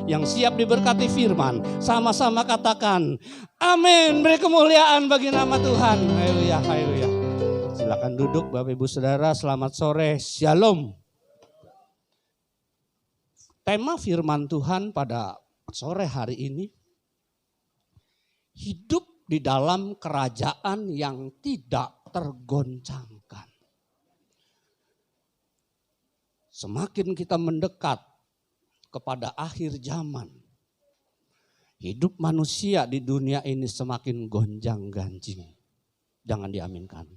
yang siap diberkati firman, sama-sama katakan amin. Beri kemuliaan bagi nama Tuhan. Haleluya, haleluya. Silakan duduk Bapak Ibu Saudara, selamat sore, shalom. Tema firman Tuhan pada sore hari ini, hidup di dalam kerajaan yang tidak tergoncangkan. Semakin kita mendekat kepada akhir zaman, hidup manusia di dunia ini semakin gonjang-ganjing. Jangan diaminkan.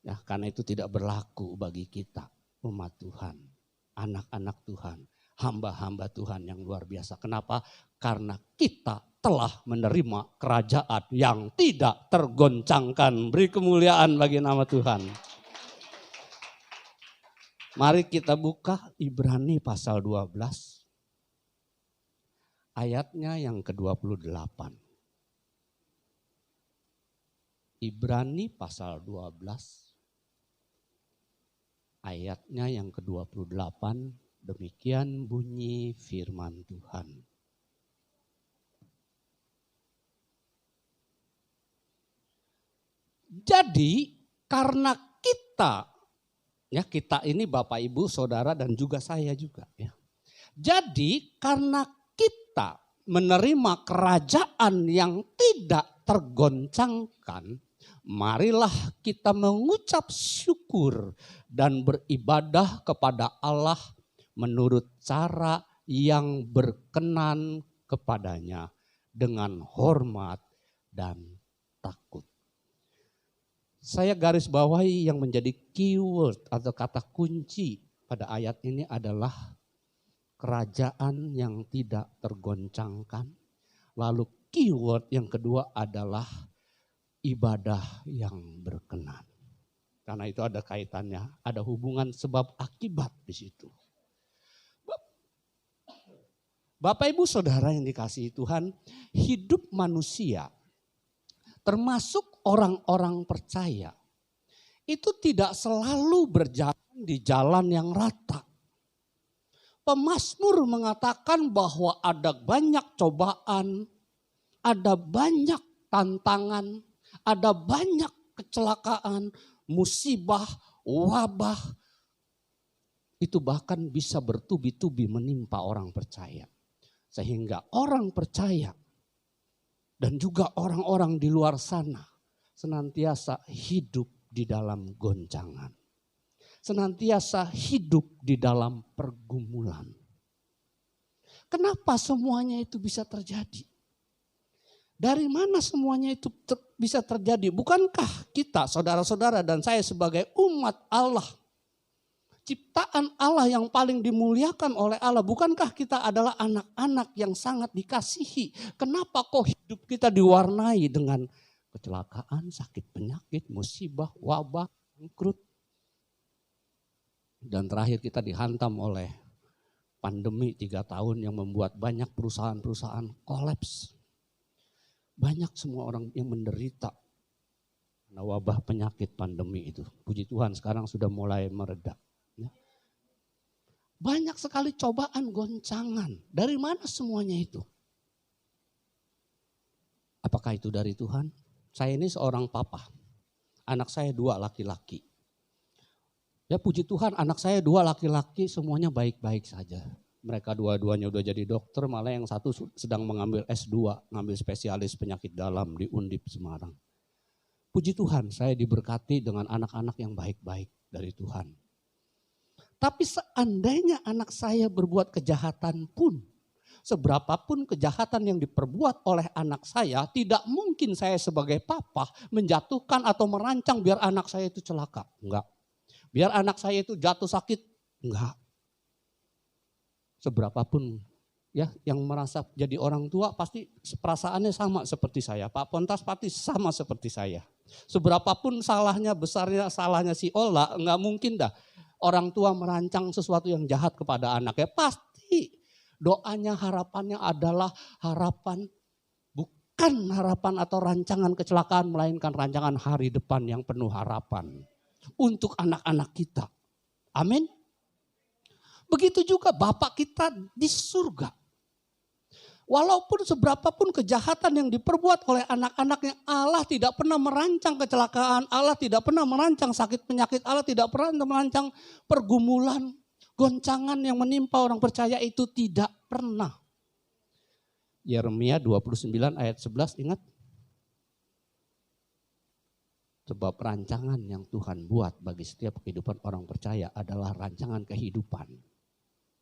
Ya, karena itu tidak berlaku bagi kita, umat Tuhan, anak-anak Tuhan, hamba-hamba Tuhan yang luar biasa. Kenapa? Karena kita telah menerima kerajaan yang tidak tergoncangkan. Beri kemuliaan bagi nama Tuhan. Mari kita buka Ibrani pasal 12. Ayatnya yang ke-28. Ibrani pasal 12. Ayatnya yang ke-28. Demikian bunyi firman Tuhan. Jadi karena kita ini Bapak Ibu Saudara dan juga saya juga ya. Jadi karena kita menerima kerajaan yang tidak tergoncangkan, marilah kita mengucap syukur dan beribadah kepada Allah menurut cara yang berkenan kepadanya dengan hormat dan takut. Saya garis bawahi yang menjadi keyword atau kata kunci pada ayat ini adalah kerajaan yang tidak tergoncangkan. Lalu keyword yang kedua adalah ibadah yang berkenan. Karena itu ada kaitannya, ada hubungan sebab akibat di situ. Bapak Ibu Saudara yang dikasihi Tuhan, hidup manusia termasuk orang-orang percaya, itu tidak selalu berjalan di jalan yang rata. Pemazmur mengatakan bahwa ada banyak cobaan, ada banyak tantangan, ada banyak kecelakaan, musibah, wabah. Itu bahkan bisa bertubi-tubi menimpa orang percaya. Sehingga orang percaya dan juga orang-orang di luar sana senantiasa hidup di dalam goncangan. Senantiasa hidup di dalam pergumulan. Kenapa semuanya itu bisa terjadi? Dari mana semuanya itu bisa terjadi? Bukankah kita saudara-saudara dan saya sebagai umat Allah, ciptaan Allah yang paling dimuliakan oleh Allah, bukankah kita adalah anak-anak yang sangat dikasihi? Kenapa kok hidup kita diwarnai dengan kecelakaan, sakit penyakit, musibah, wabah, bangkrut? Dan terakhir kita dihantam oleh pandemi 3 tahun yang membuat banyak perusahaan-perusahaan kolaps. Banyak semua orang yang menderita karena wabah penyakit pandemi itu. Puji Tuhan sekarang sudah mulai mereda. Banyak sekali cobaan, goncangan. Dari mana semuanya itu? Apakah itu dari Tuhan? Saya ini seorang papa. Anak saya 2 laki-laki. Ya puji Tuhan anak saya 2 laki-laki semuanya baik-baik saja. Mereka dua-duanya udah jadi dokter, malah yang satu sedang mengambil S2, ngambil spesialis penyakit dalam di Undip Semarang. Puji Tuhan saya diberkati dengan anak-anak yang baik-baik dari Tuhan. Tapi seandainya anak saya berbuat kejahatan pun, seberapapun kejahatan yang diperbuat oleh anak saya, tidak mungkin saya sebagai papa menjatuhkan atau merancang biar anak saya itu celaka. Enggak. Biar anak saya itu jatuh sakit. Enggak. Seberapapun ya yang merasa jadi orang tua pasti perasaannya sama seperti saya. Pak Pontas pasti sama seperti saya. Seberapapun salahnya, besarnya salahnya si Ola, enggak mungkin dah orang tua merancang sesuatu yang jahat kepada anaknya. Pasti doanya, harapannya adalah harapan, bukan harapan atau rancangan kecelakaan, melainkan rancangan hari depan yang penuh harapan untuk anak-anak kita. Amin. Begitu juga Bapa kita di surga. Walaupun seberapapun kejahatan yang diperbuat oleh anak-anaknya, Allah tidak pernah merancang kecelakaan, Allah tidak pernah merancang sakit penyakit, Allah tidak pernah merancang pergumulan, goncangan yang menimpa orang percaya itu tidak pernah. Yeremia 29 ayat 11 ingat? Sebab rancangan yang Tuhan buat bagi setiap kehidupan orang percaya adalah rancangan kehidupan.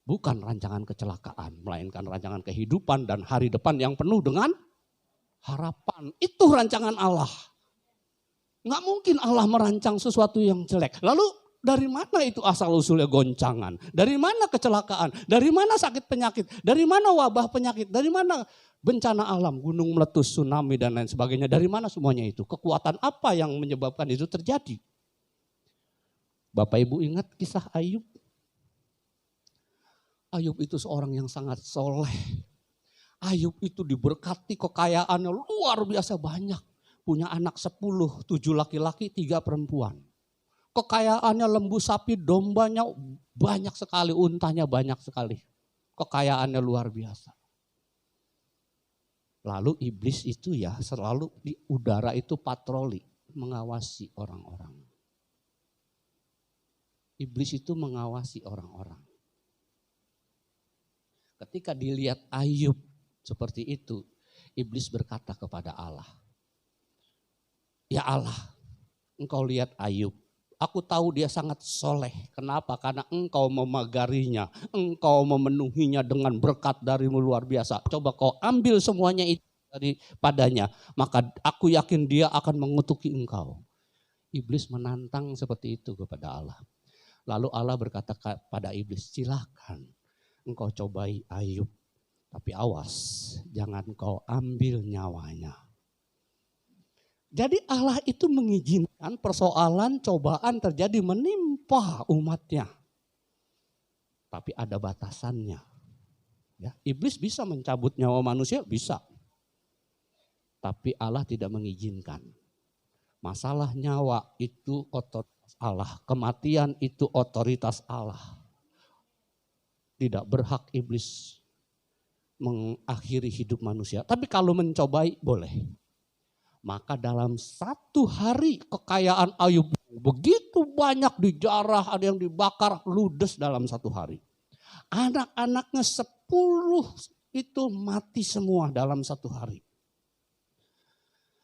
Bukan rancangan kecelakaan, melainkan rancangan kehidupan dan hari depan yang penuh dengan harapan. Itu rancangan Allah. Nggak mungkin Allah merancang sesuatu yang jelek. Lalu dari mana itu asal usulnya goncangan? Dari mana kecelakaan? Dari mana sakit penyakit? Dari mana wabah penyakit? Dari mana bencana alam, gunung meletus, tsunami dan lain sebagainya? Dari mana semuanya itu? Kekuatan apa yang menyebabkan itu terjadi? Bapak Ibu ingat kisah Ayub? Ayub itu seorang yang sangat soleh. Ayub itu diberkati kekayaannya luar biasa banyak. Punya anak 10, 7 laki-laki, 3 perempuan. Kekayaannya lembu sapi, dombanya banyak sekali, untanya banyak sekali. Kekayaannya luar biasa. Lalu iblis itu ya selalu di udara itu patroli, mengawasi orang-orang. Iblis itu mengawasi orang-orang. Ketika dilihat Ayub seperti itu, iblis berkata kepada Allah, "Ya Allah, Engkau lihat Ayub. Aku tahu dia sangat soleh. Kenapa? Karena Engkau memagarinya, Engkau memenuhinya dengan berkat darimu luar biasa. Coba kau ambil semuanya itu daripadanya, maka aku yakin dia akan mengutuki Engkau." Iblis menantang seperti itu kepada Allah. Lalu Allah berkata kepada iblis, "Silakan. Engkau cobai Ayub, tapi awas, jangan kau ambil nyawanya." Jadi Allah itu mengizinkan persoalan, cobaan terjadi menimpa umatnya. Tapi ada batasannya. Ya, iblis bisa mencabut nyawa manusia, bisa. Tapi Allah tidak mengizinkan. Masalah nyawa itu otoritas Allah, kematian itu otoritas Allah. Tidak berhak iblis mengakhiri hidup manusia. Tapi kalau mencobai boleh. Maka dalam 1 hari kekayaan Ayub begitu banyak dijarah, ada yang dibakar, ludes dalam 1 hari. Anak-anaknya 10 itu mati semua dalam 1 hari.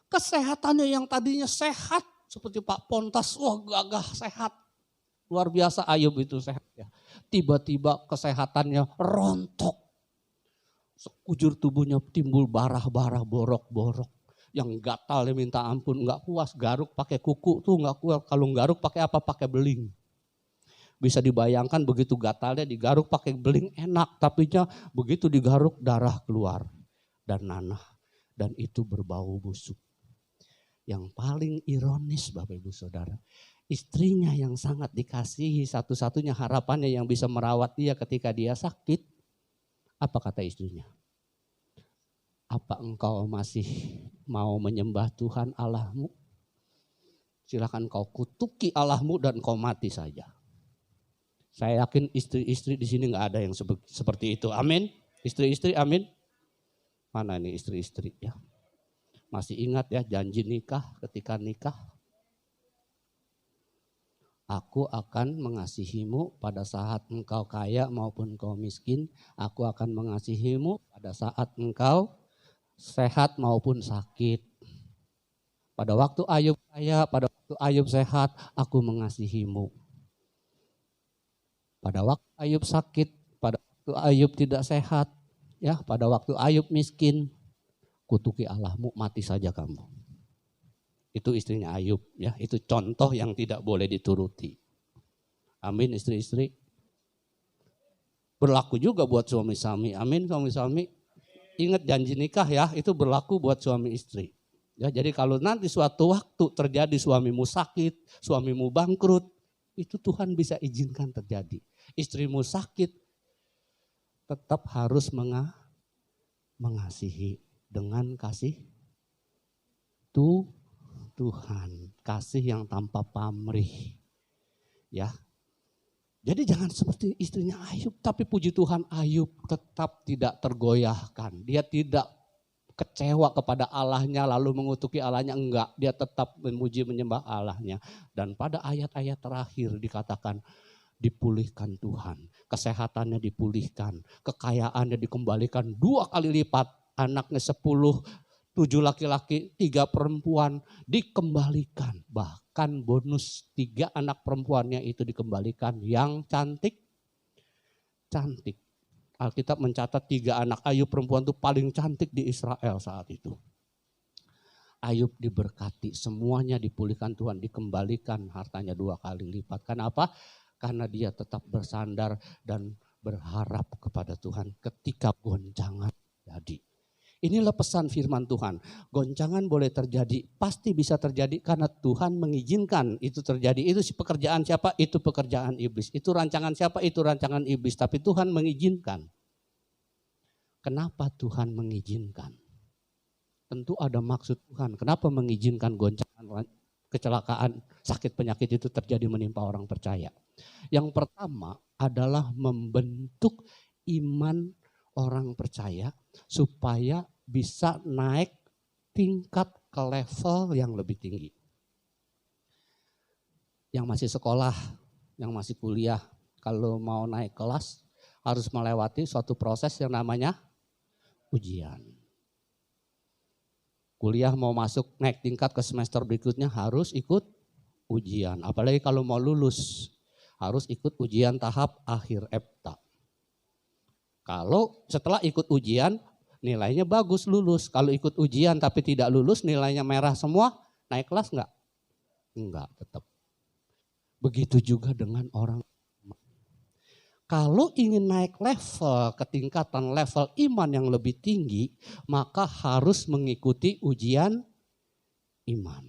Kesehatannya yang tadinya sehat seperti Pak Pontas, wah gagah sehat. Luar biasa Ayub itu sehat ya. Tiba-tiba kesehatannya rontok. Sekujur tubuhnya timbul barah-barah, borok-borok. Yang gatal dia minta ampun, nggak puas. Garuk pakai kuku tuh nggak kuat. Kalau garuk pakai apa? Pakai beling. Bisa dibayangkan begitu gatalnya digaruk pakai beling enak. Tapi begitu digaruk darah keluar dan nanah. Dan itu berbau busuk. Yang paling ironis Bapak Ibu Saudara, istrinya yang sangat dikasihi, satu-satunya harapannya yang bisa merawat dia ketika dia sakit. Apa kata istrinya? "Apa engkau masih mau menyembah Tuhan Allahmu? Silakan kau kutuki Allahmu dan kau mati saja." Saya yakin istri-istri di sini nggak ada yang seperti itu. Amin. Istri-istri, amin. Mana nih istri-istri ya? Masih ingat ya janji nikah ketika nikah? "Aku akan mengasihimu pada saat engkau kaya maupun engkau miskin. Aku akan mengasihimu pada saat engkau sehat maupun sakit. Pada waktu Ayub kaya, pada waktu Ayub sehat, aku mengasihimu. Pada waktu Ayub sakit, pada waktu Ayub tidak sehat, ya, pada waktu Ayub miskin, kutuki Allahmu, mati saja kamu." Itu istrinya Ayub, ya. Itu contoh yang tidak boleh dituruti. Amin istri-istri. Berlaku juga buat suami-suami. Amin suami-suami. Ingat janji nikah ya, itu berlaku buat suami istri. Ya, jadi kalau nanti suatu waktu terjadi suamimu sakit, suamimu bangkrut, itu Tuhan bisa izinkan terjadi. Istrimu sakit, tetap harus mengasihi dengan kasih Tuhan, kasih yang tanpa pamrih. Ya. Jadi jangan seperti istrinya Ayub, tapi puji Tuhan Ayub tetap tidak tergoyahkan. Dia tidak kecewa kepada Allahnya lalu mengutuki Allahnya, enggak. Dia tetap memuji menyembah Allahnya. Dan pada ayat-ayat terakhir dikatakan dipulihkan Tuhan. Kesehatannya dipulihkan, kekayaannya dikembalikan 2 kali lipat. Anaknya 10, 7 laki-laki, 3 perempuan dikembalikan. Bahkan bonus 3 anak perempuannya itu dikembalikan yang cantik. Alkitab mencatat 3 anak Ayub perempuan itu paling cantik di Israel saat itu. Ayub diberkati, semuanya dipulihkan Tuhan, dikembalikan hartanya 2 kali lipat. Kenapa? Karena dia tetap bersandar dan berharap kepada Tuhan ketika goncangan jadi. Inilah pesan firman Tuhan. Goncangan boleh terjadi, pasti bisa terjadi karena Tuhan mengizinkan itu terjadi. Itu pekerjaan siapa? Itu pekerjaan iblis. Itu rancangan siapa? Itu rancangan iblis. Tapi Tuhan mengizinkan. Kenapa Tuhan mengizinkan? Tentu ada maksud Tuhan. Kenapa mengizinkan goncangan, kecelakaan, sakit, penyakit itu terjadi menimpa orang percaya? Yang pertama adalah membentuk iman orang percaya supaya bisa naik tingkat ke level yang lebih tinggi. Yang masih sekolah, yang masih kuliah, kalau mau naik kelas harus melewati suatu proses yang namanya ujian. Kuliah mau masuk naik tingkat ke semester berikutnya harus ikut ujian. Apalagi kalau mau lulus harus ikut ujian tahap akhir EPTA. Kalau setelah ikut ujian nilainya bagus lulus. Kalau ikut ujian tapi tidak lulus nilainya merah semua, naik kelas enggak? Enggak, tetap. Begitu juga dengan orang. Kalau ingin naik level, ketingkatan level iman yang lebih tinggi, maka harus mengikuti ujian iman.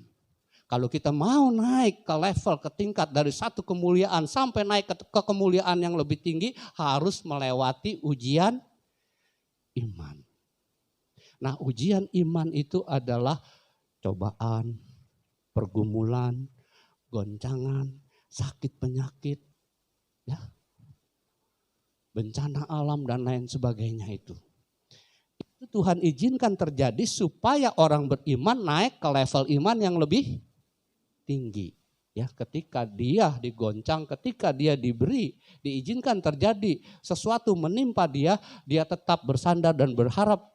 Kalau kita mau naik ke level, ke tingkat dari satu kemuliaan sampai naik ke kemuliaan yang lebih tinggi, harus melewati ujian iman. Nah, ujian iman itu adalah cobaan, pergumulan, goncangan, sakit penyakit, ya, bencana alam dan lain sebagainya itu. Itu Tuhan izinkan terjadi supaya orang beriman naik ke level iman yang lebih tinggi. Ya, ketika dia digoncang, ketika dia diizinkan terjadi sesuatu menimpa dia, dia tetap bersandar dan berharap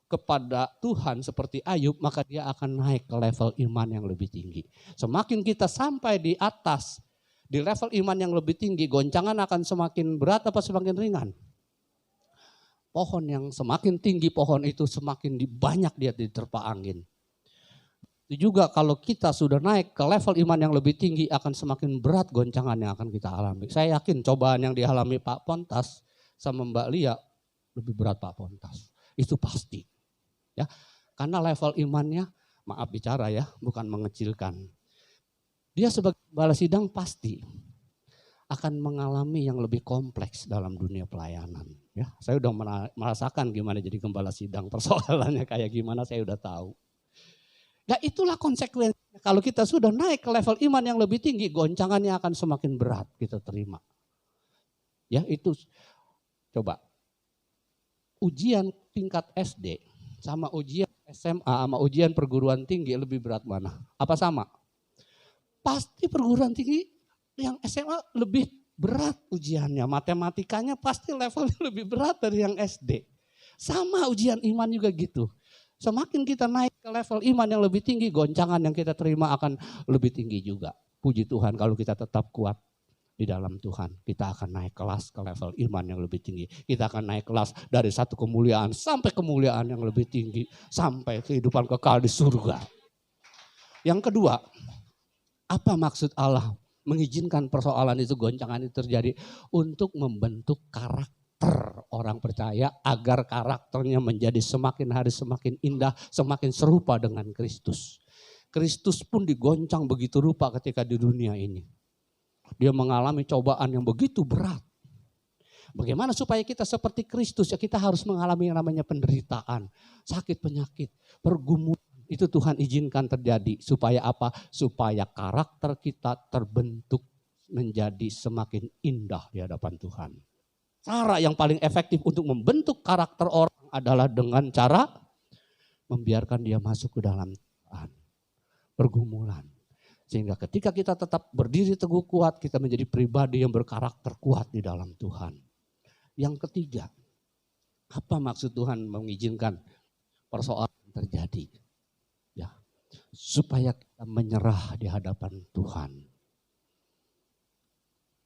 kepada Tuhan seperti Ayub, maka dia akan naik ke level iman yang lebih tinggi. Semakin kita sampai di atas, di level iman yang lebih tinggi, goncangan akan semakin berat apa semakin ringan? Pohon yang semakin tinggi pohon itu semakin banyak dia diterpa angin. Itu juga kalau kita sudah naik ke level iman yang lebih tinggi akan semakin berat goncangan yang akan kita alami. Saya yakin cobaan yang dialami Pak Pontas sama Mbak Lia lebih berat Pak Pontas. Itu pasti. Ya, karena level imannya, maaf bicara ya, bukan mengecilkan. Dia sebagai gembala sidang pasti akan mengalami yang lebih kompleks dalam dunia pelayanan. Ya, saya udah merasakan gimana jadi gembala sidang, persoalannya kayak gimana saya udah tahu. Nah, itulah konsekuensinya. Kalau kita sudah naik ke level iman yang lebih tinggi, goncangannya akan semakin berat kita terima. Ya, itu coba. Ujian tingkat SD sama ujian SMA sama ujian perguruan tinggi lebih berat mana? Apa sama? Pasti perguruan tinggi yang SMA lebih berat ujiannya. Matematikanya pasti levelnya lebih berat dari yang SD. Sama ujian iman juga gitu. Semakin kita naik ke level iman yang lebih tinggi, goncangan yang kita terima akan lebih tinggi juga. Puji Tuhan kalau kita tetap kuat di dalam Tuhan, kita akan naik kelas ke level iman yang lebih tinggi. Kita akan naik kelas dari satu kemuliaan sampai kemuliaan yang lebih tinggi. Sampai kehidupan kekal di surga. Yang kedua, apa maksud Allah mengizinkan persoalan itu, goncangan itu terjadi? Untuk membentuk karakter orang percaya agar karakternya menjadi semakin hari semakin indah, semakin serupa dengan Kristus. Kristus pun digoncang begitu rupa ketika di dunia ini. Dia mengalami cobaan yang begitu berat. Bagaimana supaya kita seperti Kristus? Ya, kita harus mengalami yang namanya penderitaan, sakit penyakit, pergumulan. Itu Tuhan izinkan terjadi. Supaya apa? Supaya karakter kita terbentuk menjadi semakin indah di hadapan Tuhan. Cara yang paling efektif untuk membentuk karakter orang adalah dengan cara membiarkan dia masuk ke dalam Tuhan, pergumulan. Sehingga ketika kita tetap berdiri teguh kuat, kita menjadi pribadi yang berkarakter kuat di dalam Tuhan. Yang ketiga, apa maksud Tuhan mengizinkan persoalan terjadi? Ya, supaya kita menyerah di hadapan Tuhan.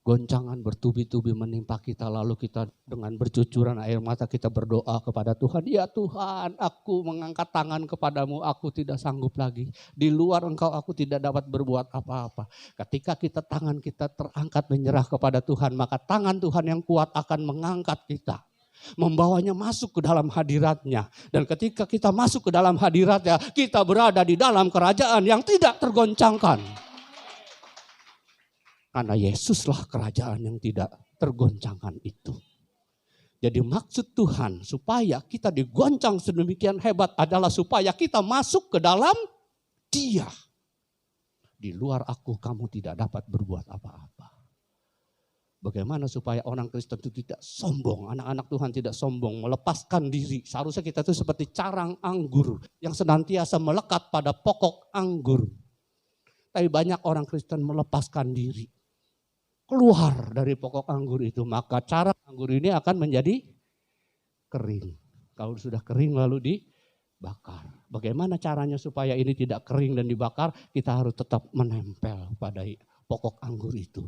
Goncangan bertubi-tubi menimpa kita, lalu kita dengan bercucuran air mata kita berdoa kepada Tuhan. Ya Tuhan, aku mengangkat tangan kepadamu, aku tidak sanggup lagi. Di luar Engkau aku tidak dapat berbuat apa-apa. Ketika tangan kita terangkat menyerah kepada Tuhan, maka tangan Tuhan yang kuat akan mengangkat kita, membawanya masuk ke dalam hadiratnya. Dan ketika kita masuk ke dalam hadiratnya, kita berada di dalam kerajaan yang tidak tergoncangkan. Karena Yesuslah kerajaan yang tidak tergoncangkan itu. Jadi maksud Tuhan supaya kita digoncang sedemikian hebat adalah supaya kita masuk ke dalam Dia. Di luar aku kamu tidak dapat berbuat apa-apa. Bagaimana supaya orang Kristen itu tidak sombong, anak-anak Tuhan tidak sombong, melepaskan diri. Seharusnya kita itu seperti carang anggur yang senantiasa melekat pada pokok anggur. Tapi banyak orang Kristen melepaskan diri, keluar dari pokok anggur itu, maka carang anggur ini akan menjadi kering. Kalau sudah kering lalu dibakar. Bagaimana caranya supaya ini tidak kering dan dibakar? Kita harus tetap menempel pada pokok anggur itu.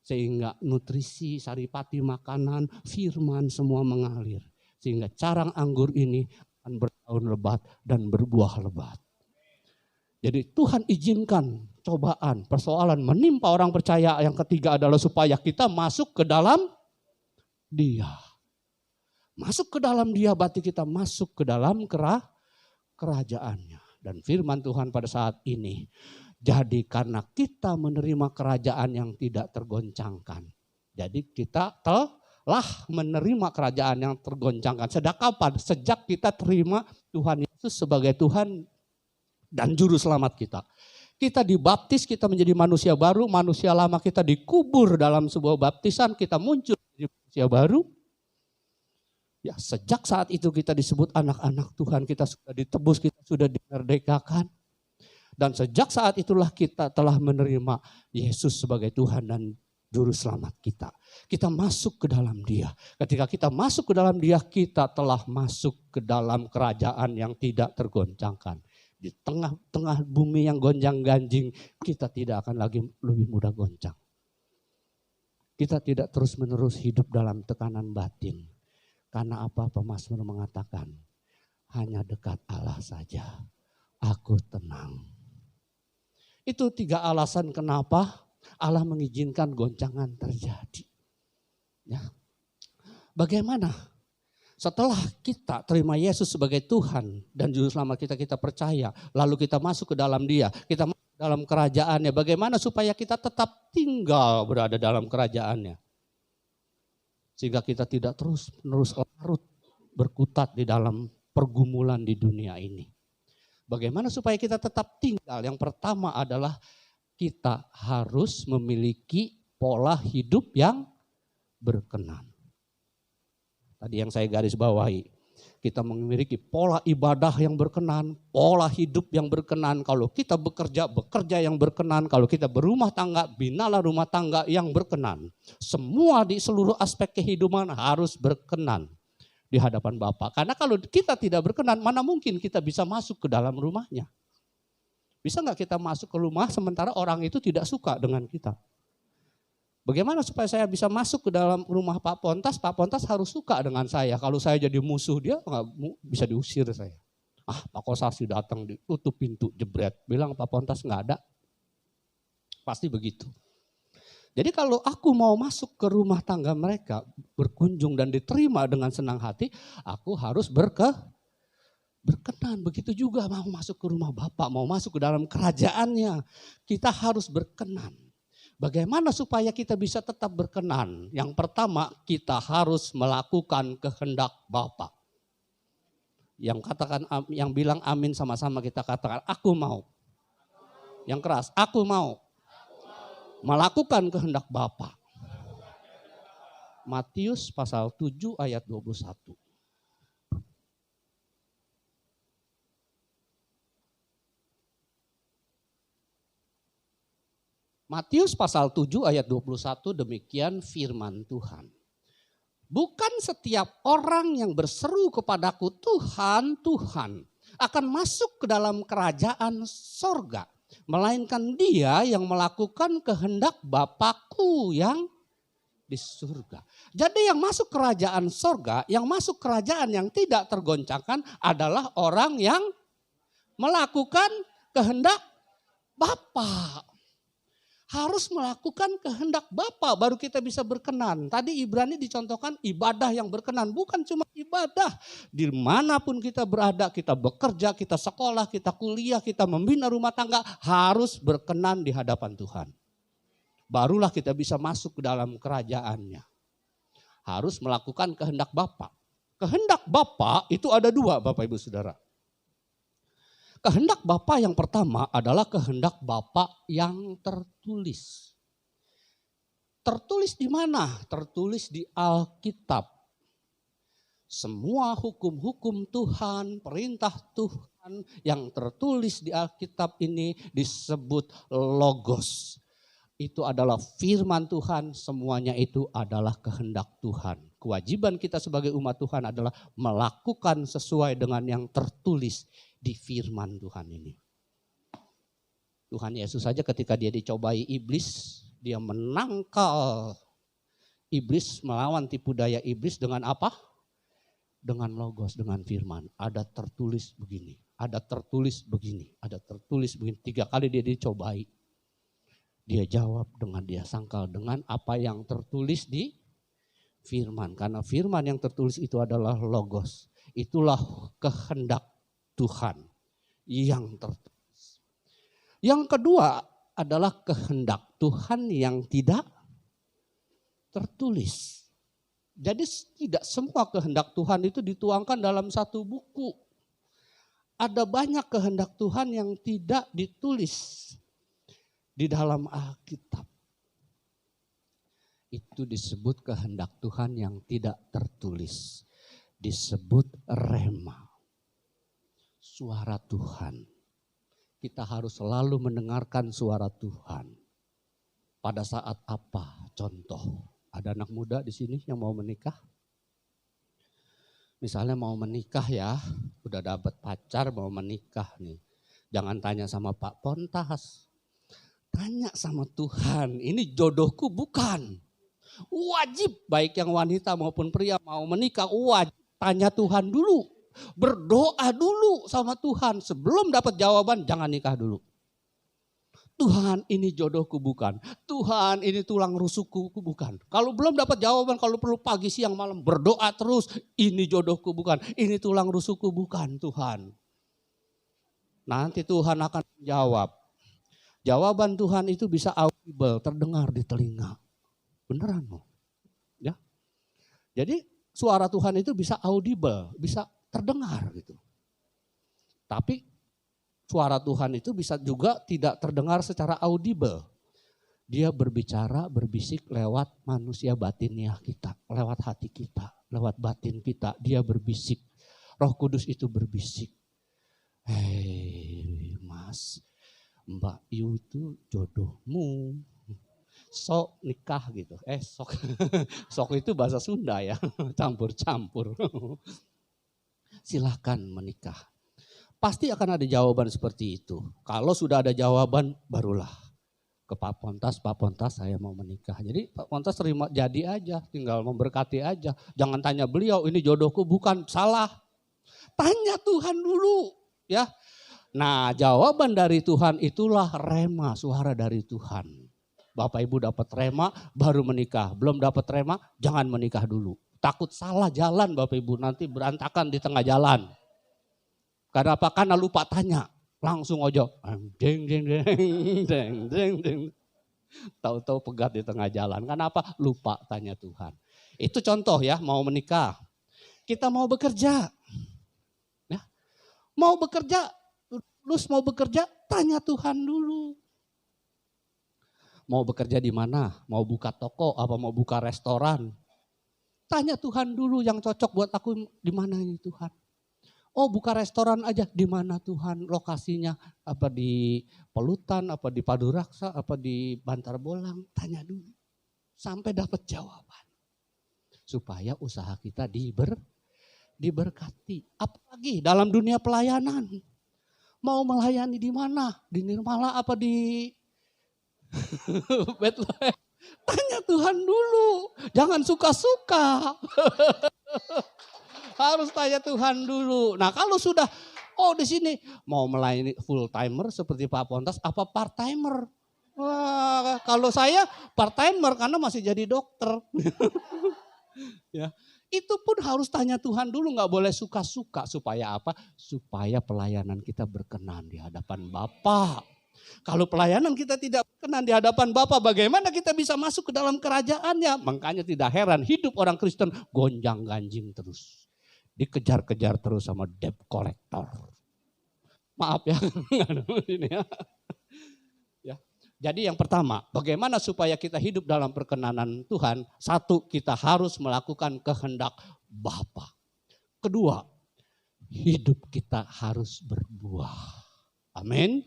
Sehingga nutrisi, saripati makanan, firman semua mengalir. Sehingga carang anggur ini akan berdaun lebat dan berbuah lebat. Jadi Tuhan izinkan cobaan, persoalan menimpa orang percaya. Yang ketiga adalah supaya kita masuk ke dalam Dia. Masuk ke dalam Dia berarti kita masuk ke dalam kerajaannya. Dan firman Tuhan pada saat ini, jadi karena kita menerima kerajaan yang tidak tergoncangkan. Jadi kita telah menerima kerajaan yang tergoncangkan. Sejak kapan? Sejak kita terima Tuhan Yesus sebagai Tuhan dan Juru Selamat kita. Kita dibaptis, kita menjadi manusia baru, manusia lama kita dikubur dalam sebuah baptisan, kita muncul menjadi manusia baru. Ya, sejak saat itu kita disebut anak-anak Tuhan, kita sudah ditebus, kita sudah dimerdekakan. Dan sejak saat itulah kita telah menerima Yesus sebagai Tuhan dan Juru Selamat kita. Kita masuk ke dalam Dia. Ketika kita masuk ke dalam Dia, kita telah masuk ke dalam kerajaan yang tidak tergoncangkan. Di tengah-tengah bumi yang gonjang-ganjing, kita tidak akan lagi lebih mudah goncang. Kita tidak terus-menerus hidup dalam tekanan batin. Karena apa pemazmur mengatakan, hanya dekat Allah saja, aku tenang. Itu 3 alasan kenapa Allah mengizinkan goncangan terjadi. Ya. Bagaimana? Setelah kita terima Yesus sebagai Tuhan dan Juru Selamat kita, kita percaya. Lalu kita masuk ke dalam Dia, kita masuk dalam kerajaannya. Bagaimana supaya kita tetap tinggal berada dalam kerajaannya. Sehingga kita tidak terus-menerus larut berkutat di dalam pergumulan di dunia ini. Bagaimana supaya kita tetap tinggal? Yang pertama adalah kita harus memiliki pola hidup yang berkenan. Tadi yang saya garis bawahi, kita memiliki pola ibadah yang berkenan, pola hidup yang berkenan. Kalau kita bekerja yang berkenan. Kalau kita berumah tangga, binalah rumah tangga yang berkenan. Semua di seluruh aspek kehidupan harus berkenan di hadapan Bapa. Karena kalau kita tidak berkenan, mana mungkin kita bisa masuk ke dalam rumahnya. Bisa nggak kita masuk ke rumah sementara orang itu tidak suka dengan kita? Bagaimana supaya saya bisa masuk ke dalam rumah Pak Pontas harus suka dengan saya. Kalau saya jadi musuh dia nggak bisa diusir saya. Pak Kosasi datang ditutup pintu jebret. Bilang Pak Pontas nggak ada. Pasti begitu. Jadi kalau aku mau masuk ke rumah tangga mereka, berkunjung dan diterima dengan senang hati, aku harus berkenan. Begitu juga mau masuk ke rumah Bapak, mau masuk ke dalam kerajaannya. Kita harus berkenan. Bagaimana supaya kita bisa tetap berkenan? Yang pertama, kita harus melakukan kehendak Bapa. Yang bilang amin sama-sama kita katakan, aku mau. Yang keras, aku mau. Melakukan kehendak Bapa. Matius pasal 7 ayat 21. Matius pasal 7 ayat 21, demikian firman Tuhan. Bukan setiap orang yang berseru kepadaku Tuhan, Tuhan akan masuk ke dalam kerajaan sorga. Melainkan dia yang melakukan kehendak Bapakku yang di surga. Jadi yang masuk kerajaan sorga, yang masuk kerajaan yang tidak tergoncangkan adalah orang yang melakukan kehendak Bapa. Harus melakukan kehendak Bapa baru kita bisa berkenan. Tadi Ibrani dicontohkan ibadah yang berkenan. Bukan cuma ibadah. Dimanapun kita berada, kita bekerja, kita sekolah, kita kuliah, kita membina rumah tangga. Harus berkenan di hadapan Tuhan. Barulah kita bisa masuk ke dalam kerajaannya. Harus melakukan kehendak Bapa. Kehendak Bapa itu ada dua, Bapak Ibu Saudara. Kehendak Bapa yang pertama adalah kehendak Bapa yang tertulis. Tertulis di mana? Tertulis di Alkitab. Semua hukum-hukum Tuhan, perintah Tuhan yang tertulis di Alkitab ini disebut logos. Itu adalah firman Tuhan, semuanya itu adalah kehendak Tuhan. Kewajiban kita sebagai umat Tuhan adalah melakukan sesuai dengan yang tertulis di firman Tuhan ini. Tuhan Yesus saja ketika dia dicobai iblis, dia menangkal iblis, melawan tipu daya iblis dengan apa? Dengan logos, dengan firman. Ada tertulis begini, ada tertulis begini, ada tertulis begini. 3 kali dia dicobai. Dia jawab dengan dia sangkal dengan apa yang tertulis di firman. Karena firman yang tertulis itu adalah logos. Itulah kehendak Tuhan yang tertulis. Yang kedua adalah kehendak Tuhan yang tidak tertulis. Jadi tidak semua kehendak Tuhan itu dituangkan dalam satu buku. Ada banyak kehendak Tuhan yang tidak ditulis di dalam Alkitab. Itu disebut kehendak Tuhan yang tidak tertulis. Disebut rema. Suara Tuhan. Kita harus selalu mendengarkan suara Tuhan. Pada saat apa? Contoh, ada anak muda di sini yang mau menikah. Misalnya mau menikah ya, udah dapat pacar mau menikah nih. Jangan tanya sama Pak Pontas. Tanya sama Tuhan, ini jodohku bukan. Wajib baik yang wanita maupun pria mau menikah, wajib tanya Tuhan dulu. Berdoa dulu sama Tuhan. Sebelum dapat jawaban jangan nikah dulu. Tuhan ini jodohku bukan. Tuhan ini tulang rusukku bukan. Kalau belum dapat jawaban, kalau perlu pagi siang malam berdoa terus. Ini jodohku bukan. Ini tulang rusukku bukan Tuhan. Nanti Tuhan akan jawab. Jawaban Tuhan itu bisa audible, terdengar di telinga. Beneran loh. Ya. Jadi suara Tuhan itu bisa audible, bisa terdengar gitu. Tapi suara Tuhan itu bisa juga tidak terdengar secara audible. Dia berbicara, berbisik lewat manusia batiniah kita, lewat hati kita, lewat batin kita. Dia berbisik. Roh Kudus itu berbisik. Hei Mas, Mbak Yu itu jodohmu. Sok nikah gitu. Sok. Sok itu bahasa Sunda ya. Campur-campur. Silahkan menikah. Pasti akan ada jawaban seperti itu. Kalau sudah ada jawaban barulah ke Pak Pontas saya mau menikah. Jadi Pak Pontas terima jadi aja. Tinggal memberkati aja. Jangan tanya beliau ini jodohku bukan. Salah. Tanya Tuhan dulu ya. Nah jawaban dari Tuhan itulah rema, suara dari Tuhan. Bapak Ibu dapat rema baru menikah. Belum dapat rema jangan menikah dulu. Takut salah jalan Bapak Ibu nanti berantakan di tengah jalan. Karena apa? Karena lupa tanya. Langsung ojo. Deng deng deng deng deng deng. Tahu-tahu pegat di tengah jalan. Karena apa? Lupa tanya Tuhan. Itu contoh ya mau menikah. Kita mau bekerja. Ya. Mau bekerja. Lulus mau bekerja, tanya Tuhan dulu. Mau bekerja di mana? Mau buka toko apa mau buka restoran? Tanya Tuhan dulu yang cocok buat aku di mana ini Tuhan. Oh buka restoran aja, di mana Tuhan lokasinya? Apa di Pelutan, apa di Paduraksa, apa di Bantar Bolang? Tanya dulu sampai dapat jawaban. Supaya usaha kita diberkati. Apalagi dalam dunia pelayanan. Mau melayani di mana? Di Nirmala apa di Bethlehem? Tanya Tuhan dulu. Jangan suka-suka. Harus tanya Tuhan dulu. Nah kalau sudah, di sini mau melayani full timer seperti Pak Pontas apa part timer? Wah, kalau saya part timer karena masih jadi dokter. Ya, itu pun harus tanya Tuhan dulu, nggak boleh suka-suka. Supaya apa? Supaya pelayanan kita berkenan di hadapan Bapa. Kalau pelayanan kita tidak berkenan di hadapan Bapa, bagaimana kita bisa masuk ke dalam kerajaannya? Makanya tidak heran hidup orang Kristen gonjang-ganjing terus. Dikejar-kejar terus sama debt collector. Maaf ya, ini ya. Jadi yang pertama, bagaimana supaya kita hidup dalam perkenanan Tuhan? Satu, kita harus melakukan kehendak Bapa. Kedua, hidup kita harus berbuah. Amin.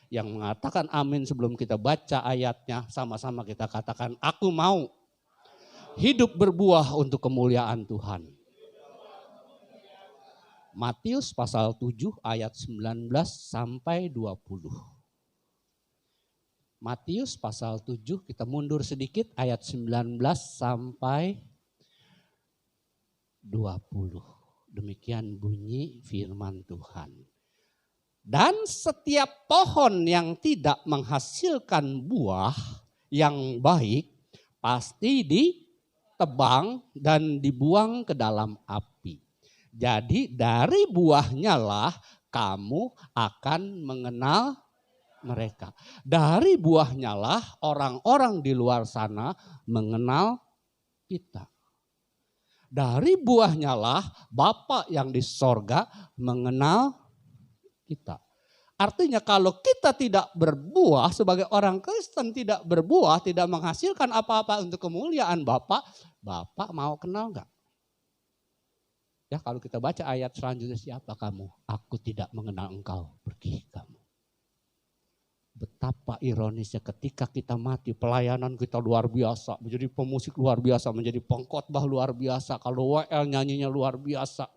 Yang mengatakan amin sebelum kita baca ayatnya, sama-sama kita katakan, aku mau hidup berbuah untuk kemuliaan Tuhan. Matius pasal 7 ayat 19 sampai 20. Matius pasal 7, kita mundur sedikit ayat 19 sampai 20. Demikian bunyi firman Tuhan. Dan setiap pohon yang tidak menghasilkan buah yang baik pasti ditebang dan dibuang ke dalam api. Jadi dari buahnya lah kamu akan mengenal mereka. Dari buahnya lah orang-orang di luar sana mengenal kita. Dari buahnya lah Bapa yang di sorga mengenal kita. Artinya kalau kita tidak berbuah sebagai orang Kristen, tidak berbuah, tidak menghasilkan apa-apa untuk kemuliaan Bapa, Bapa mau kenal enggak? Ya kalau kita baca ayat selanjutnya, siapa kamu? Aku tidak mengenal engkau, pergi kamu. Betapa ironisnya ketika kita mati, pelayanan kita luar biasa, menjadi pemusik luar biasa, menjadi pengkhotbah luar biasa, kalau WL nyanyinya luar biasa.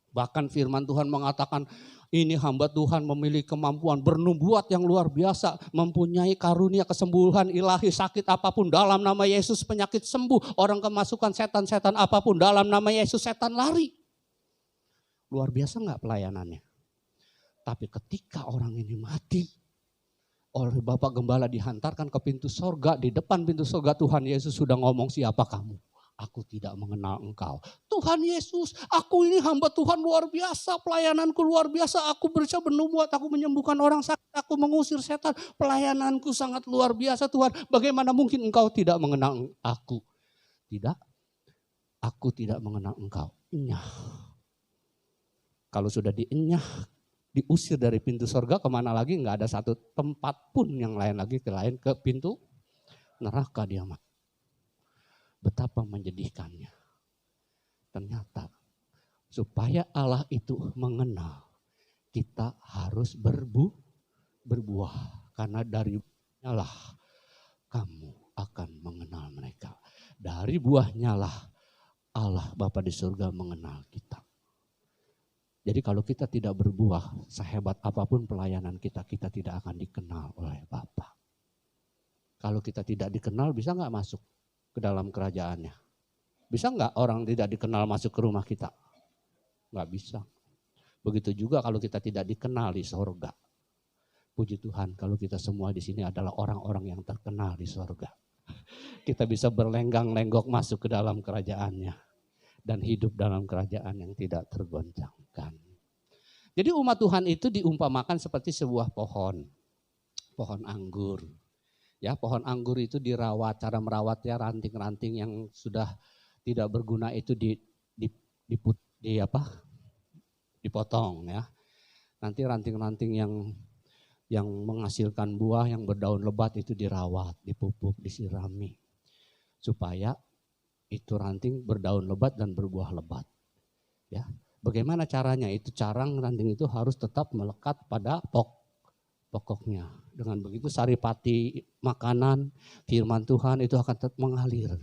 Bahkan firman Tuhan mengatakan ini hamba Tuhan memiliki kemampuan bernubuat yang luar biasa, mempunyai karunia kesembuhan ilahi, sakit apapun dalam nama Yesus penyakit sembuh, orang kemasukan setan-setan apapun dalam nama Yesus setan lari. Luar biasa enggak pelayanannya? Tapi ketika orang ini mati, oleh Bapak Gembala dihantarkan ke pintu sorga. Di depan pintu sorga Tuhan Yesus sudah ngomong, siapa kamu? Aku tidak mengenal engkau. Tuhan Yesus, aku ini hamba Tuhan luar biasa. Pelayananku luar biasa. Aku bisa bernubuat, aku menyembuhkan orang sakit, aku mengusir setan. Pelayananku sangat luar biasa Tuhan. Bagaimana mungkin engkau tidak mengenal aku? Tidak, aku tidak mengenal engkau. Enyah. Kalau sudah dienyah, diusir dari pintu sorga, kemana lagi? Nggak ada satu tempat pun yang lain lagi selain ke pintu neraka dia mati. Betapa menyedihkannya. Ternyata supaya Allah itu mengenal, kita harus berbuah. Karena dari buahnya lah kamu akan mengenal mereka. Dari buahnya lah Allah Bapa di surga mengenal kita. Jadi kalau kita tidak berbuah, sehebat apapun pelayanan kita, kita tidak akan dikenal oleh Bapa. Kalau kita tidak dikenal, bisa nggak masuk ke dalam kerajaannya? Bisa nggak orang tidak dikenal masuk ke rumah kita? Nggak bisa. Begitu juga kalau kita tidak dikenal di sorga. Puji Tuhan kalau kita semua di sini adalah orang-orang yang terkenal di sorga. Kita bisa berlenggang-lenggok masuk ke dalam kerajaannya. Dan hidup dalam kerajaan yang tidak tergoncangkan. Jadi umat Tuhan itu diumpamakan seperti sebuah pohon. Pohon anggur. Ya, pohon anggur itu dirawat, cara merawatnya ranting-ranting yang sudah tidak berguna itu dipotong ya. Nanti ranting-ranting yang yang menghasilkan buah yang berdaun lebat itu dirawat, dipupuk, disirami. Supaya itu ranting berdaun lebat dan berbuah lebat. Ya, bagaimana caranya? Itu carang ranting itu harus tetap melekat pada pokoknya. Dengan begitu saripati makanan, firman Tuhan itu akan tetap mengalir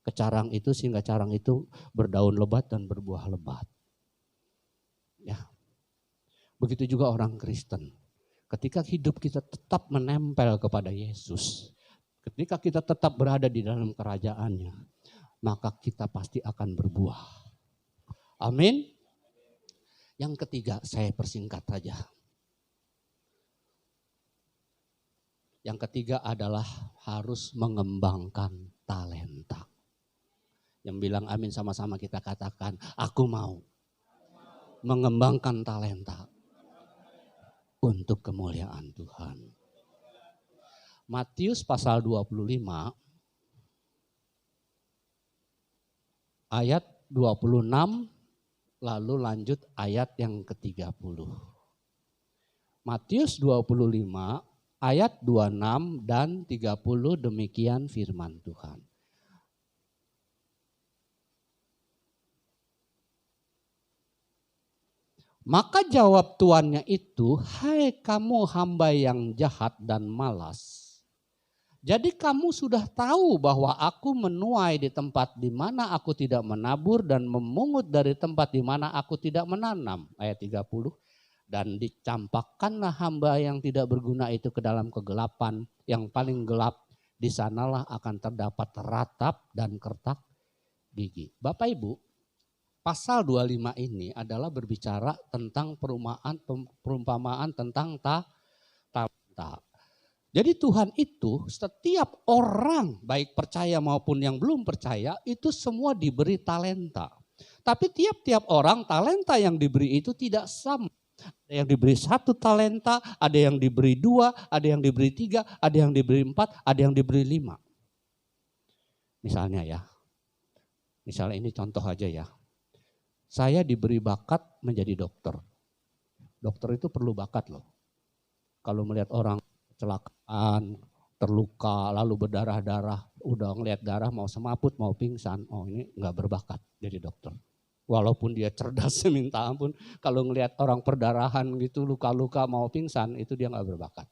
ke carang itu sehingga carang itu berdaun lebat dan berbuah lebat. Ya. Begitu juga orang Kristen. Ketika hidup kita tetap menempel kepada Yesus, ketika kita tetap berada di dalam kerajaannya, maka kita pasti akan berbuah. Amin. Yang ketiga, saya persingkat saja. Yang ketiga adalah harus mengembangkan talenta. Yang bilang amin sama-sama kita katakan, aku mau mengembangkan talenta untuk kemuliaan Tuhan. Matius pasal 25 ayat 26 lalu lanjut ayat yang ke-30. Matius 25 ayat 26 dan 30 demikian firman Tuhan. Maka jawab tuannya itu, hai kamu hamba yang jahat dan malas. Jadi kamu sudah tahu bahwa aku menuai di tempat di mana aku tidak menabur dan memungut dari tempat di mana aku tidak menanam. Ayat 30. Dan dicampakkanlah hamba yang tidak berguna itu ke dalam kegelapan yang paling gelap. Di sanalah akan terdapat ratap dan kertak gigi. Bapak Ibu, pasal 25 ini adalah berbicara tentang perumpamaan tentang talenta. Jadi Tuhan itu setiap orang baik percaya maupun yang belum percaya itu semua diberi talenta. Tapi tiap-tiap orang talenta yang diberi itu tidak sama. Ada yang diberi 1 talenta, ada yang diberi 2, ada yang diberi 3, ada yang diberi 4, ada yang diberi 5. Misalnya ini contoh aja ya. Saya diberi bakat menjadi dokter. Dokter itu perlu bakat loh. Kalau melihat orang kecelakaan, terluka, lalu berdarah-darah, udah ngelihat darah mau semaput, mau pingsan, oh ini enggak berbakat jadi dokter. Walaupun dia cerdas minta ampun, kalau ngelihat orang perdarahan gitu, luka-luka mau pingsan, itu dia enggak berbakat.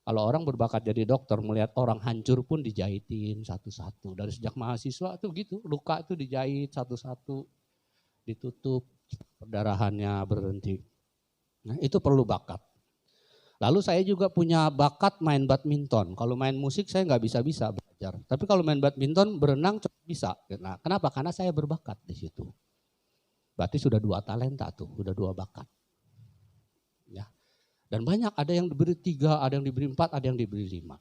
Kalau orang berbakat jadi dokter, melihat orang hancur pun dijahitin satu-satu. Dari sejak mahasiswa tuh gitu, luka itu dijahit satu-satu, ditutup, perdarahannya berhenti. Nah itu perlu bakat. Lalu saya juga punya bakat main badminton. Kalau main musik saya nggak bisa belajar. Tapi kalau main badminton, berenang bisa. Nah, kenapa? Karena saya berbakat di situ. Berarti sudah 2 talenta tuh, sudah 2 bakat. Ya. Dan banyak, ada yang diberi 3, ada yang diberi 4, ada yang diberi 5.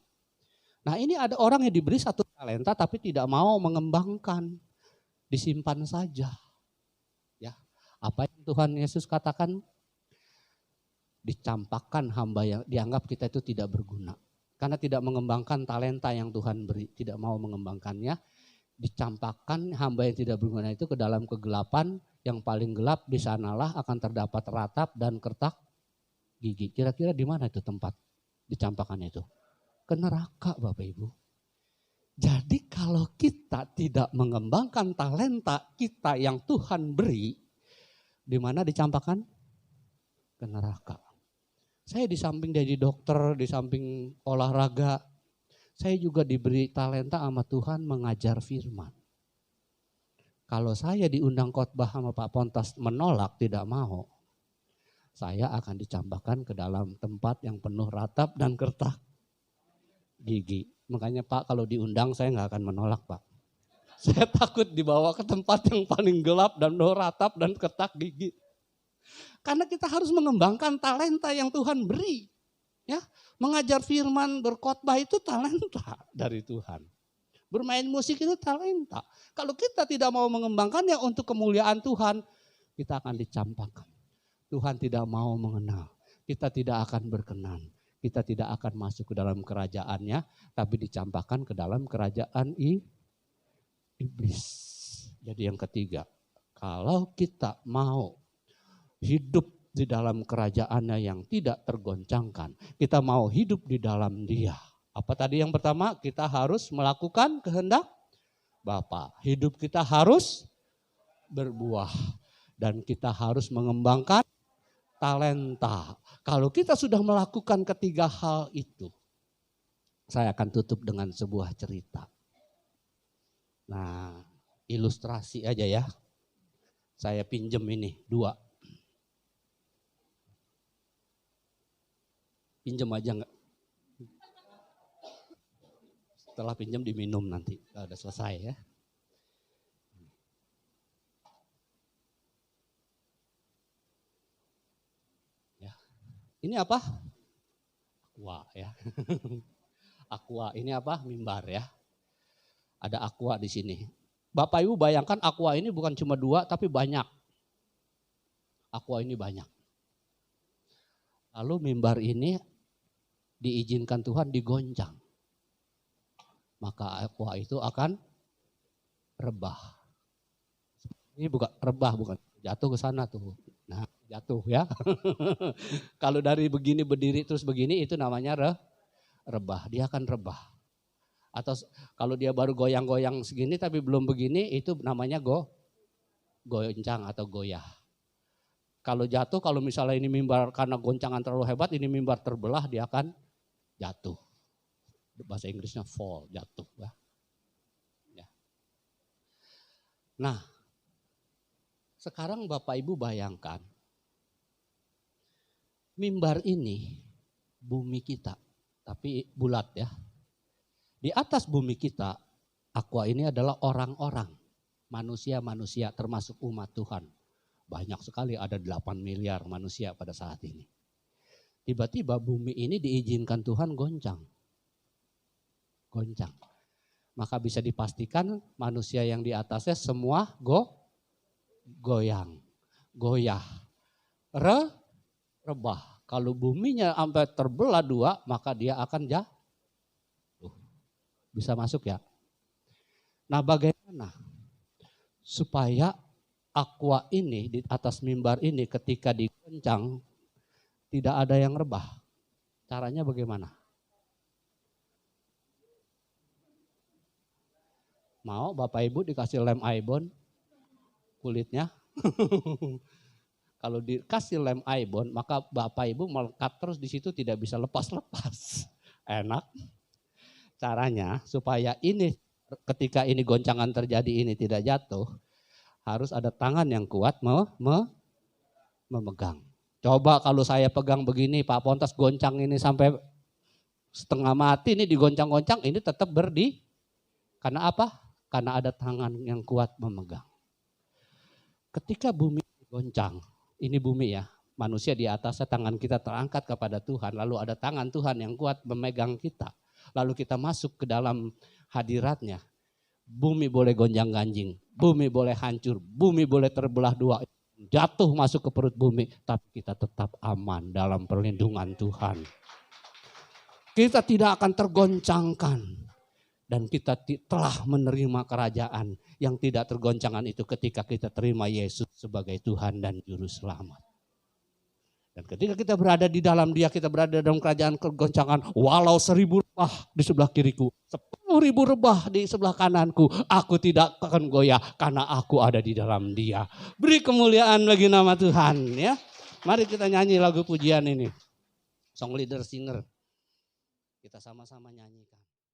Nah ini ada orang yang diberi 1 talenta tapi tidak mau mengembangkan. Disimpan saja. Ya. Apa yang Tuhan Yesus katakan? Dicampakkan hamba yang dianggap kita itu tidak berguna. Karena tidak mengembangkan talenta yang Tuhan beri, tidak mau mengembangkannya. Dicampakkan hamba yang tidak berguna itu ke dalam kegelapan yang paling gelap, di sanalah akan terdapat ratap dan kertak gigi. Kira-kira di mana itu tempat dicampakkan itu? Ke neraka Bapak Ibu. Jadi kalau kita tidak mengembangkan talenta kita yang Tuhan beri, di mana dicampakkan? Ke neraka. Saya di samping jadi dokter, di samping olahraga, saya juga diberi talenta sama Tuhan mengajar firman. Kalau saya diundang khotbah sama Pak Pontas menolak, tidak mau, saya akan dicampakkan ke dalam tempat yang penuh ratap dan kertak gigi. Makanya Pak kalau diundang saya nggak akan menolak Pak. Saya takut dibawa ke tempat yang paling gelap dan penuh ratap dan kertak gigi. Karena kita harus mengembangkan talenta yang Tuhan beri. Ya, mengajar firman, berkhotbah itu talenta dari Tuhan. Bermain musik itu talenta. Kalau kita tidak mau mengembangkannya untuk kemuliaan Tuhan, kita akan dicampakkan. Tuhan tidak mau mengenal. Kita tidak akan berkenan. Kita tidak akan masuk ke dalam kerajaannya, tapi dicampakkan ke dalam kerajaan iblis. Jadi yang ketiga, kalau kita mau hidup di dalam kerajaannya yang tidak tergoncangkan. Kita mau hidup di dalam Dia. Apa tadi yang pertama? Kita harus melakukan kehendak Bapa. Hidup kita harus berbuah. Dan kita harus mengembangkan talenta. Kalau kita sudah melakukan ketiga hal itu, saya akan tutup dengan sebuah cerita. Nah, ilustrasi aja ya. Saya pinjem ini 2. Pinjem aja enggak? Setelah pinjem diminum nanti, udah selesai ya. Ini apa? Aqua ya. Aqua ini apa? Mimbar ya. Ada aqua di sini. Bapak Ibu bayangkan aqua ini bukan cuma 2 tapi banyak. Aqua ini banyak. Lalu mimbar ini diizinkan Tuhan digoncang. Maka aqua itu akan rebah. Ini bukan rebah, bukan jatuh ke sana tuh. Nah, jatuh ya. Kalau dari begini berdiri terus begini itu namanya rebah. Dia akan rebah. Atau kalau dia baru goyang-goyang segini tapi belum begini itu namanya goncang atau goyah. Kalau jatuh, kalau misalnya ini mimbar karena goncangan terlalu hebat, ini mimbar terbelah, dia akan jatuh. Bahasa Inggrisnya fall, jatuh. Ya. Nah, sekarang Bapak Ibu bayangkan, mimbar ini bumi kita, tapi bulat ya. Di atas bumi kita, aqua ini adalah orang-orang, manusia-manusia termasuk umat Tuhan. Banyak sekali, ada 8 miliar manusia pada saat ini. Tiba-tiba bumi ini diizinkan Tuhan goncang. Maka bisa dipastikan manusia yang di atasnya semua goyang, goyah, rebah. Kalau buminya sampai terbelah 2, maka dia akan jatuh. Bisa masuk ya? Nah, bagaimana supaya aqua ini di atas mimbar ini ketika digoncang tidak ada yang rebah? Caranya bagaimana? Mau Bapak Ibu dikasih lem ibon kulitnya? Kalau dikasih lem ibon maka Bapak Ibu melekat terus di situ, tidak bisa lepas-lepas. Enak. Caranya supaya ini ketika ini goncangan terjadi ini tidak jatuh, harus ada tangan yang kuat memegang. Coba kalau saya pegang begini Pak Pontas, goncang ini sampai setengah mati, ini digoncang-goncang, ini tetap berdiri. Karena apa? Karena ada tangan yang kuat memegang. Ketika bumi goncang, ini bumi ya, manusia di atasnya, tangan kita terangkat kepada Tuhan, lalu ada tangan Tuhan yang kuat memegang kita. Lalu kita masuk ke dalam hadiratnya. Bumi boleh gonjang-ganjing, bumi boleh hancur, bumi boleh terbelah 2, jatuh masuk ke perut bumi, tapi kita tetap aman dalam perlindungan Tuhan. Kita tidak akan tergoncangkan. Dan kita telah menerima kerajaan yang tidak tergoncangkan itu ketika kita terima Yesus sebagai Tuhan dan Juru Selamat. Dan ketika kita berada di dalam Dia, kita berada dalam kerajaan kegoncangan. Walau 1000 rebah di sebelah kiriku, 10.000 rebah di sebelah kananku, aku tidak akan goyah karena aku ada di dalam Dia. Beri kemuliaan bagi nama Tuhan ya. Mari kita nyanyi lagu pujian ini. Song leader singer. Kita sama-sama nyanyikan.